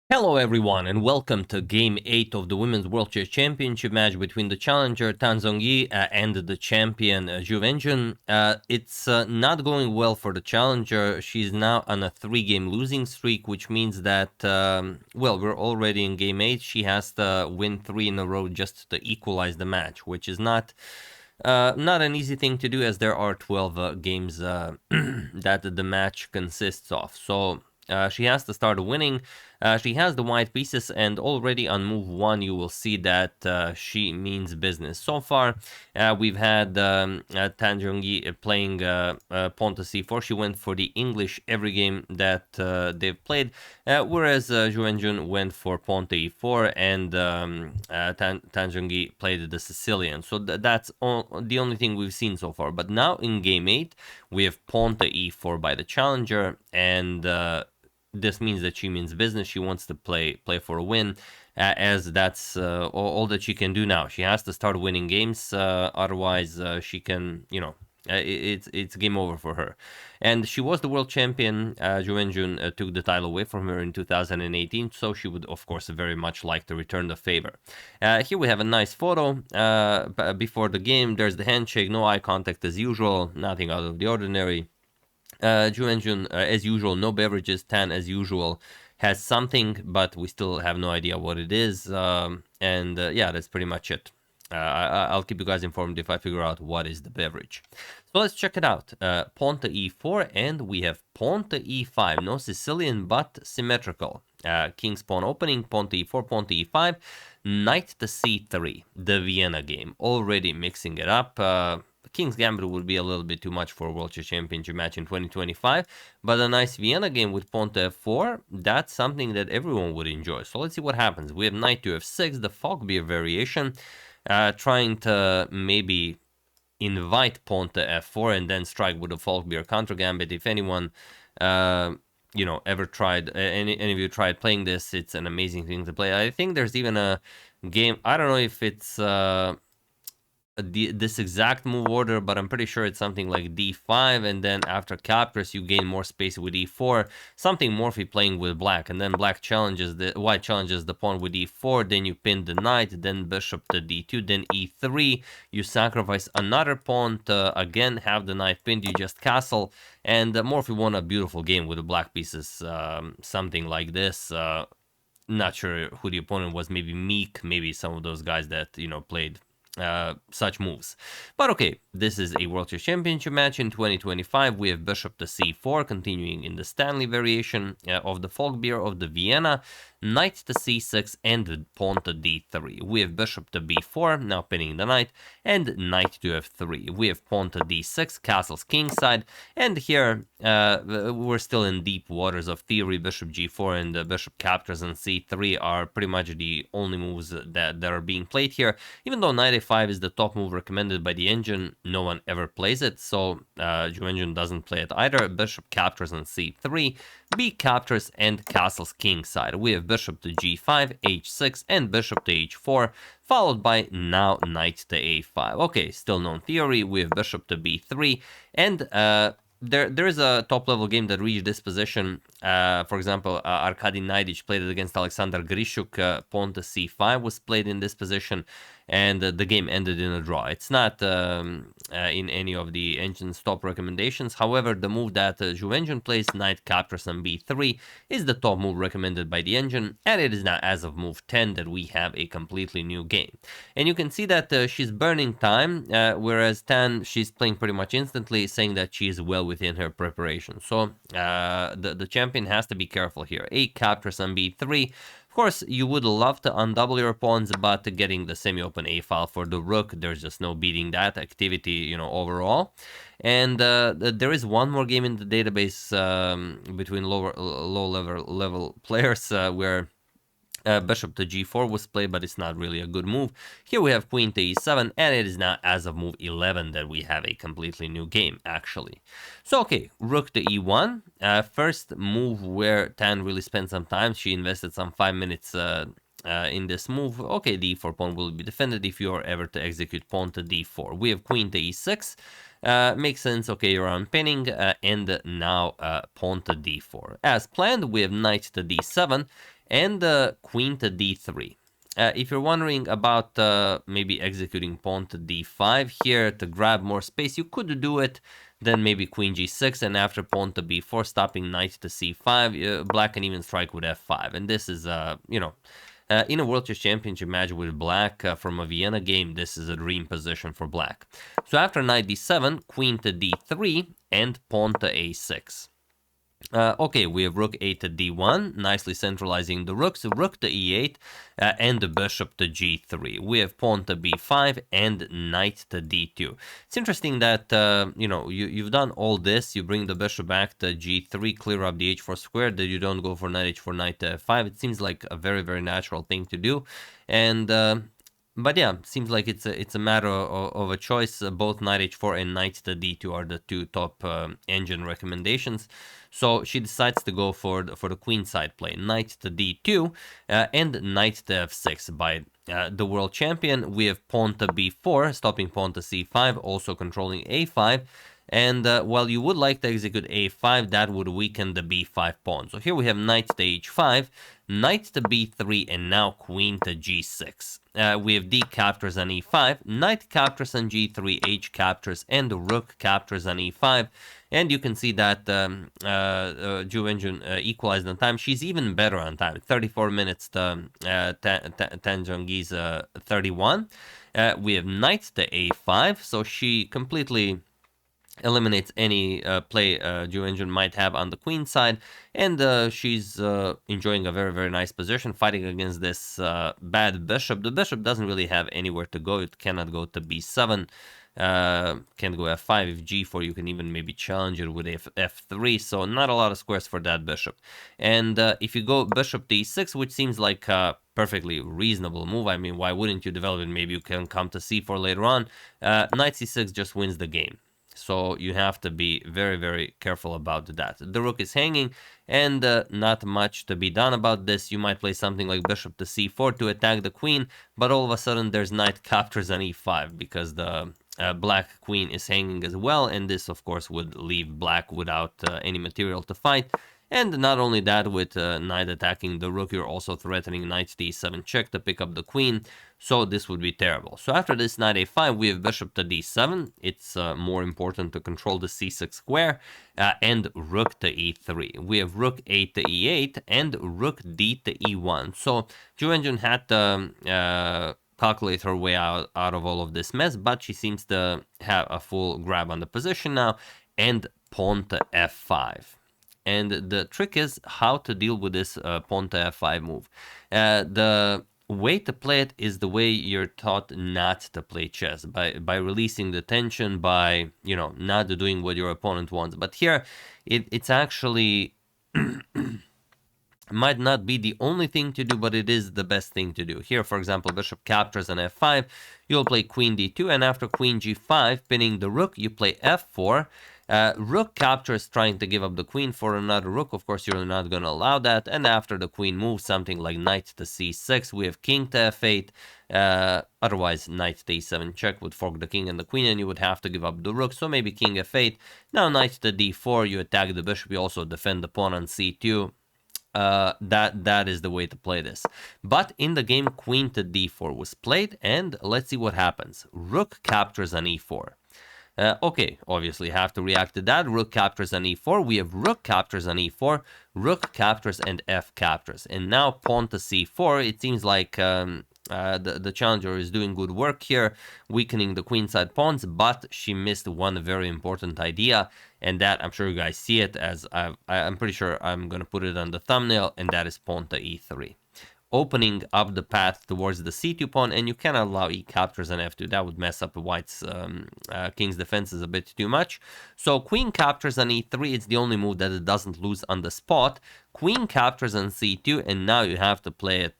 Hello everyone and welcome to Game 8 of the Women's World Chess Championship match between the challenger Zhongyi and the champion Wenjun. It's not going well for the challenger. She's now on a 3-game losing streak, which means that, well, we're already in Game 8. She has to win 3 in a row just to equalize the match, which is not an easy thing to do, as there are 12 games that the match consists of. So she has to start winning. She has the white pieces, and already on move 1 you will see that she means business. So far we've had Zhongyi playing pawn to c4. She went for the English every game that they've played, whereas Wenjun went for pawn to e4, and Zhongyi played the Sicilian. So that's the only thing we've seen so far. But now in game 8 we have pawn to e4 by the challenger, and this means that she means business. She wants to play for a win, as that's all that she can do now. She has to start winning games, otherwise she can, it's game over for her. And she was the world champion. Wenjun took the title away from her in 2018, so she would, of course, very much like to return the favor. Here we have a nice photo before the game. There's the handshake, no eye contact as usual, nothing out of the ordinary. Wenjun, as usual, no beverages. Tan, as usual, has something, but we still have no idea what it is. Yeah, that's pretty much it. I'll keep you guys informed if I figure out what is the beverage. So let's check it out. Pawn to e4, and we have pawn to e5. No Sicilian, but symmetrical. King's pawn opening, pawn to e4, pawn to e5, knight to c3. The Vienna game. Already mixing it up. King's Gambit would be a little bit too much for a World Chess Championship match in 2025, but a nice Vienna game with pawn to f4, that's something that everyone would enjoy. So let's see what happens. We have knight to f6, the Falkbeer variation, trying to maybe invite pawn to f4 and then strike with a Falkbeer counter gambit. If anyone ever tried, any of you tried playing this, it's an amazing thing to play. I think there's even a game, I don't know if it's this exact move order, but I'm pretty sure it's something like d5, and then after captures you gain more space with e4, something Morphy playing with black, and then white challenges the pawn with e4, then you pin the knight, then bishop to d2, then e3, you sacrifice another pawn to again have the knight pinned, you just castle, and Morphy won a beautiful game with the black pieces, something like this. Not sure who the opponent was, maybe Meek, maybe some of those guys that played such moves. But okay, this is a World Chess Championship match in 2025. We have bishop to c4, continuing in the Stanley variation of the Falkbeer of the Vienna, knight to c6, and pawn to d3. We have bishop to b4, now pinning the knight, and knight to f3. We have pawn to d6, castles kingside, and here we're still in deep waters of theory. Bishop g4 and bishop captures on c3 are pretty much the only moves that are being played here. Even though knight a5 is the top move recommended by the engine, no one ever plays it, so engine doesn't play it either. Bishop captures on c3, b captures, and castles kingside. We have bishop to g5, h6, and bishop to h4, followed by now knight to a5. Okay, still no theory. We have bishop to b3, and there is a top-level game that reached this position. For example, Arkady Naidich played it against Alexander Grishuk. Pawn to c5 was played in this position, and the game ended in a draw. It's not in any of the engine's top recommendations. However, the move that Wenjun plays, knight captures on b3, is the top move recommended by the engine, and it is now as of move 10 that we have a completely new game. And you can see that she's burning time, whereas Tan, she's playing pretty much instantly, saying that she is well within her preparation. So the champion has to be careful here. A captures on b3. Of course, you would love to undouble your pawns, but getting the semi-open A file for the rook, there's just no beating that activity, overall. And there is one more game in the database between low level players where bishop to g4 was played, but it's not really a good move. Here we have queen to e7, and it is now as of move 11 that we have a completely new game, actually. So, okay, rook to e1. First move where Tan really spent some time. She invested some 5 minutes in this move. Okay, d4 pawn will be defended if you are ever to execute pawn to d4. We have queen to e6. Makes sense. Okay, you're on pinning, and now pawn to d4. As planned, we have knight to d7 and queen to d3. If you're wondering about maybe executing pawn to d5 here to grab more space, you could do it. Then maybe queen g6 and after pawn to b4, stopping knight to c5. Black can even strike with f5. And this is, in a World Chess Championship match with black from a Vienna game, this is a dream position for black. So after knight d7, queen to d3, and pawn to a6. Okay, we have rook a to d1, nicely centralizing the rooks, rook to e8, and the bishop to g3. We have pawn to b5 and knight to d2. It's interesting that, you've done all this, you bring the bishop back to g3, clear up the h4 square, that you don't go for knight h4, knight to f5. It seems like a very, very natural thing to do. And but yeah, seems like it's a matter of a choice. Both knight h4 and knight to d2 are the two top engine recommendations. So she decides to go for the queen side play, knight to d2 and knight to f6 by the world champion. We have pawn to b4, stopping pawn to c5, also controlling a5. And while you would like to execute a5, that would weaken the b5 pawn. So here we have knight to h5, knight to b3, and now queen to g6. We have d captures on e5, knight captures on g3, h captures, and rook captures on e5. And you can see that Wenjun equalized on time. She's even better on time, 34 minutes to Zhongyi's 31. We have knight to a5, so she completely eliminates any play Wenjun might have on the queen side, and she's enjoying a very, very nice position, fighting against this bad bishop. The bishop doesn't really have anywhere to go. It cannot go to b7, can't go f5. If g4, you can even maybe challenge it with f3, so not a lot of squares for that bishop. And if you go bishop to e6, which seems like a perfectly reasonable move, I mean, why wouldn't you develop it? Maybe you can come to c4 later on. Knight c6 just wins the game. So you have to be very, very careful about that. The rook is hanging, and not much to be done about this. You might play something like bishop to c4 to attack the queen, but all of a sudden there's knight captures on e5 because the black queen is hanging as well, and this, of course, would leave black without any material to fight. And not only that, with knight attacking the rook, you're also threatening knight to e7 check to pick up the queen. So this would be terrible. So after this knight a5, we have bishop to d7. It's more important to control the c6 square, and rook to e3. We have rook a to e8 and rook d to e1. So Wenjun had to calculate her way out of all of this mess, but she seems to have a full grab on the position now, and pawn to f5. And the trick is how to deal with this pawn to f5 move. The way to play it is the way you're taught not to play chess, by releasing the tension, by not doing what your opponent wants. But here it's actually might not be the only thing to do, but it is the best thing to do. Here, for example, bishop captures on f5, you'll play queen d2, and after queen g5, pinning the rook, you play f4. Rook captures, trying to give up the queen for another rook. Of course, you're not going to allow that. And after the queen moves, something like knight to c6, we have king to f8. Otherwise, knight to e7 check would fork the king and the queen, and you would have to give up the rook. So maybe king f8. Now knight to d4, you attack the bishop. You also defend the pawn on c2. That is the way to play this. But in the game, queen to d4 was played, and let's see what happens. Rook captures on e4. Okay, obviously have to react to that. Rook captures on e4. We have rook captures on e4, rook captures, and f captures. And now pawn to c4. It seems like the challenger is doing good work here, weakening the queenside pawns, but she missed one very important idea, and that, I'm sure you guys see it, as I'm pretty sure I'm going to put it on the thumbnail, and that is pawn to e3. Opening up the path towards the c2 pawn, and you cannot allow e captures on f2. That would mess up white's king's defenses a bit too much. So queen captures on e3. It's the only move that it doesn't lose on the spot. Queen captures on c2, and now you have to play it,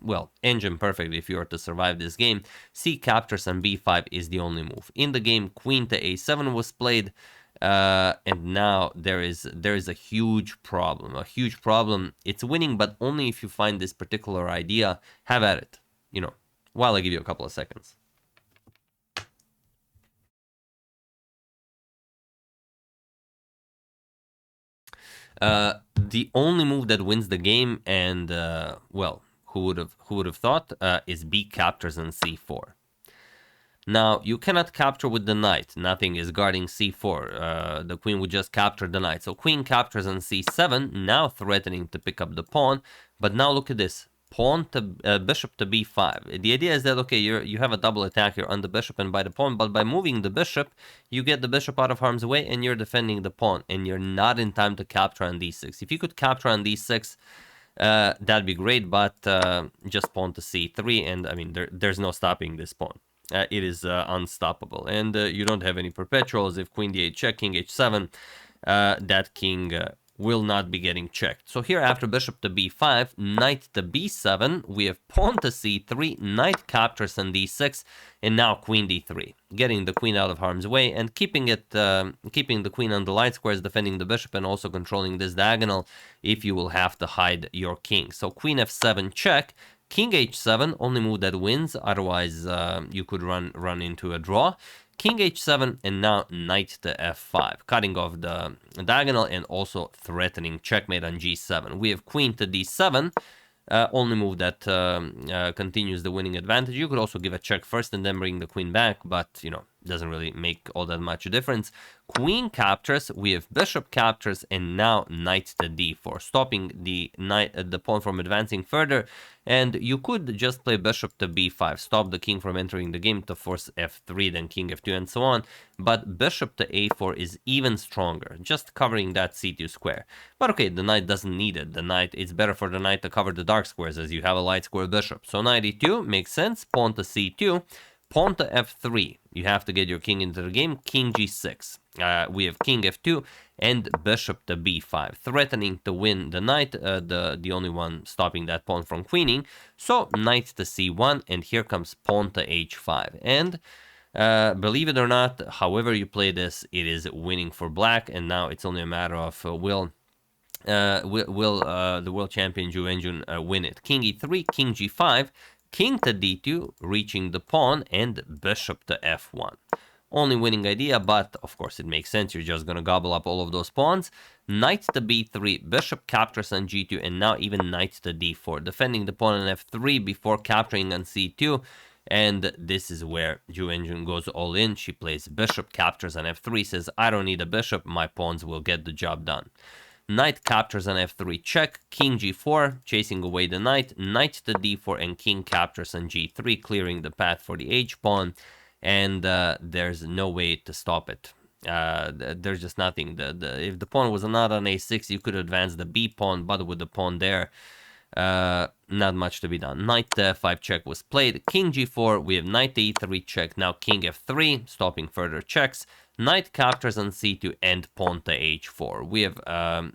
well, engine perfect if you are to survive this game. C captures on b5 is the only move. In the game, queen to a7 was played. And now there is a huge problem, It's winning, but only if you find this particular idea. Have at it, while I give you a couple of seconds. The only move that wins the game, and well, who would have thought, is B captures on C4. Now, you cannot capture with the knight. Nothing is guarding c4. The queen would just capture the knight. So queen captures on c7, now threatening to pick up the pawn. But now look at this. Pawn to bishop to b5. The idea is that, okay, you have a double attack here on the bishop and by the pawn, but by moving the bishop, you get the bishop out of harm's way and you're defending the pawn, and you're not in time to capture on d6. If you could capture on d6, that'd be great, but just pawn to c3, and I mean, there's no stopping this pawn. It is unstoppable, and you don't have any perpetuals. If queen d8 check, king h7, that king will not be getting checked. So here, after bishop to b5, knight to b7, we have pawn to c3, knight captures on d6, and now queen d3, getting the queen out of harm's way and keeping the queen on the light squares, defending the bishop, and also controlling this diagonal if you will have to hide your king. So queen f7 check. King h7, only move that wins, otherwise you could run into a draw. King h7, and now knight to f5, cutting off the diagonal and also threatening checkmate on g7. We have queen to d7, only move that continues the winning advantage. You could also give a check first and then bring the queen back, but, doesn't really make all that much difference. Queen captures, we have bishop captures, and now knight to d4, stopping the pawn from advancing further. And you could just play bishop to b5, stop the king from entering the game to force f3, then king f2, and so on. But bishop to a4 is even stronger, just covering that c2 square. But okay, the knight doesn't need it. It's better for the knight to cover the dark squares, as you have a light square bishop. So knight e2 makes sense. Pawn to c2. Pawn to f3, you have to get your king into the game. King g6, we have king f2, and bishop to b5, threatening to win the knight, the only one stopping that pawn from queening. So knight to c1, and here comes pawn to h5. And believe it or not, however you play this, it is winning for black, and now it's only a matter of will the world champion Wenjun win it. King e3, king g5, king to d2, reaching the pawn, and bishop to f1. Only winning idea, but of course it makes sense. You're just going to gobble up all of those pawns. Knight to b3, bishop captures on g2, and now even knight to d4, defending the pawn on f3 before capturing on c2. And this is where Wenjun goes all in. She plays bishop captures on f3, says, I don't need a bishop, my pawns will get the job done. Knight captures on f3 check, king g4, chasing away the knight, knight to d4, and king captures on g3, clearing the path for the h-pawn, and there's no way to stop it. There's just nothing. If the pawn was not on a6, you could advance the b-pawn, but with the pawn there, not much to be done. Knight to f5 check was played, king g4, we have knight to e3 check, now king f3, stopping further checks, knight captures on c2, and pawn to h4. We have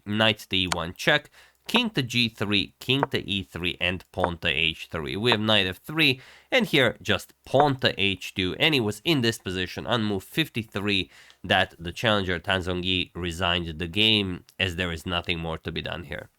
knight to e1 check, king to g3, king to e3, and pawn to h3. We have knight f3, and here just pawn to h2, and he was in this position on move 53 that the challenger Zhongyi resigned the game, as there is nothing more to be done here.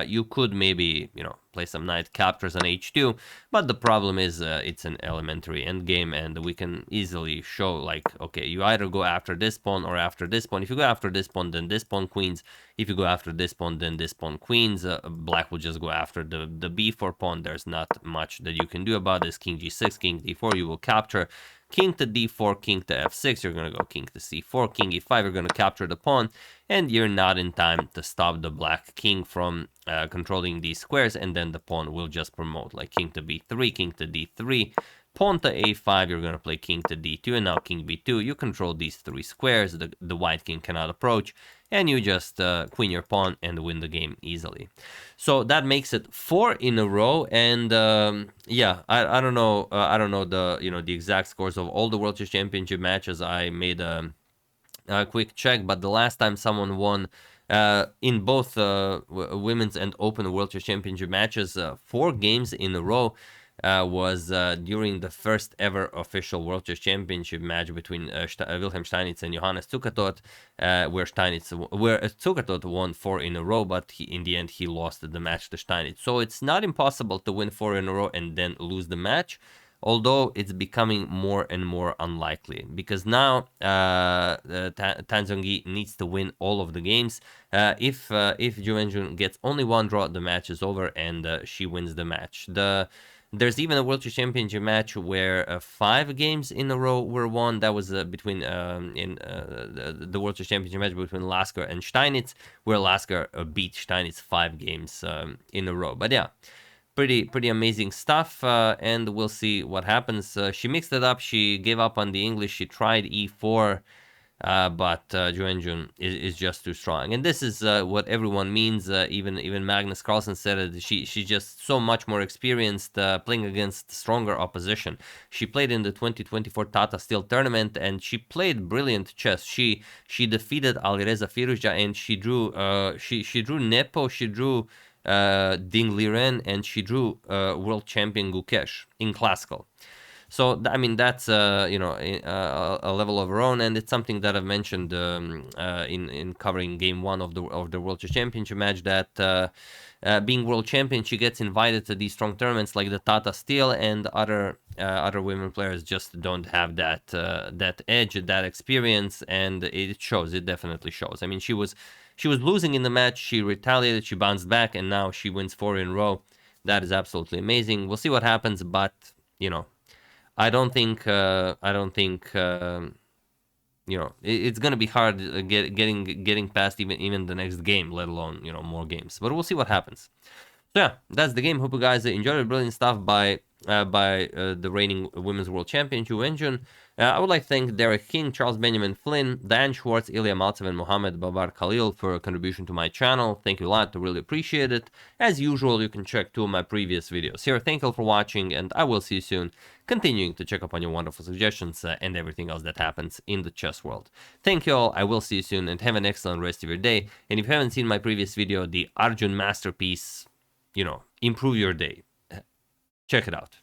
You could maybe, play some knight captures on h2, but the problem is it's an elementary endgame, and we can easily show, like, okay, you either go after this pawn or after this pawn. If you go after this pawn, then this pawn queens. If you go after this pawn, then this pawn queens. Black will just go after the b4 pawn. There's not much that you can do about this. King g6, king d4, you will capture. King to d4, king to f6, you're going to go king to c4, king e5, you're going to capture the pawn, and you're not in time to stop the black king from controlling these squares, and then the pawn will just promote, like king to b3, king to d3, pawn to a5, you're going to play king to d2, and now king b2, you control these three squares, the white king cannot approach, and you just queen your pawn and win the game easily. So that makes it 4 in a row, and yeah, I don't know the the exact scores of all the World Chess Championship matches. I made a quick check, but the last time someone won in both women's and open World Chess Championship matches 4 games in a row, was during the first ever official World Chess Championship match between Wilhelm Steinitz and Johannes Zukertort, where Zukertort won 4 in a row, but in the end he lost the match to Steinitz. So it's not impossible to win 4 in a row and then lose the match, although it's becoming more and more unlikely, because now Tan Zhongyi needs to win all of the games. If Wenjun gets only one draw, the match is over and she wins the match. There's even a World Chess Championship match where 5 games in a row were won. That was between the World Chess Championship match between Lasker and Steinitz, where Lasker beat Steinitz 5 games in a row. But yeah, pretty amazing stuff, and we'll see what happens. She mixed it up. She gave up on the English. She tried e4. But Wenjun is just too strong, and this is what everyone means. Even Magnus Carlsen said it. She's just so much more experienced playing against stronger opposition. She played in the 2024 Tata Steel tournament, and she played brilliant chess. She defeated Alireza Firouzja, and she drew Nepo, she drew Ding Liren, and she drew world champion Gukesh in classical. So I mean that's a level of her own, and it's something that I've mentioned in covering game 1 of the World Chess Championship match, that being world champion, she gets invited to these strong tournaments like the Tata Steel, and other women players just don't have that edge, that experience, and it shows. It definitely shows. I mean, she was losing in the match, she retaliated, she bounced back, and now she wins 4 in a row. That is absolutely amazing. We'll see what happens, but I don't think it's gonna be hard getting past even the next game, let alone more games. But we'll see what happens. So yeah, that's the game. Hope you guys enjoyed it. Brilliant stuff by the reigning Women's World Champion Wenjun. I would like to thank Derek King, Charles Benjamin Flynn, Dan Schwartz, Ilya Maltsev, and Mohammed Babar Khalil for a contribution to my channel. Thank you a lot. I really appreciate it. As usual, you can check 2 of my previous videos here. Thank you all for watching, and I will see you soon, continuing to check up on your wonderful suggestions and everything else that happens in the chess world. Thank you all. I will see you soon, and have an excellent rest of your day. And if you haven't seen my previous video, the Arjun Masterpiece, improve your day, check it out.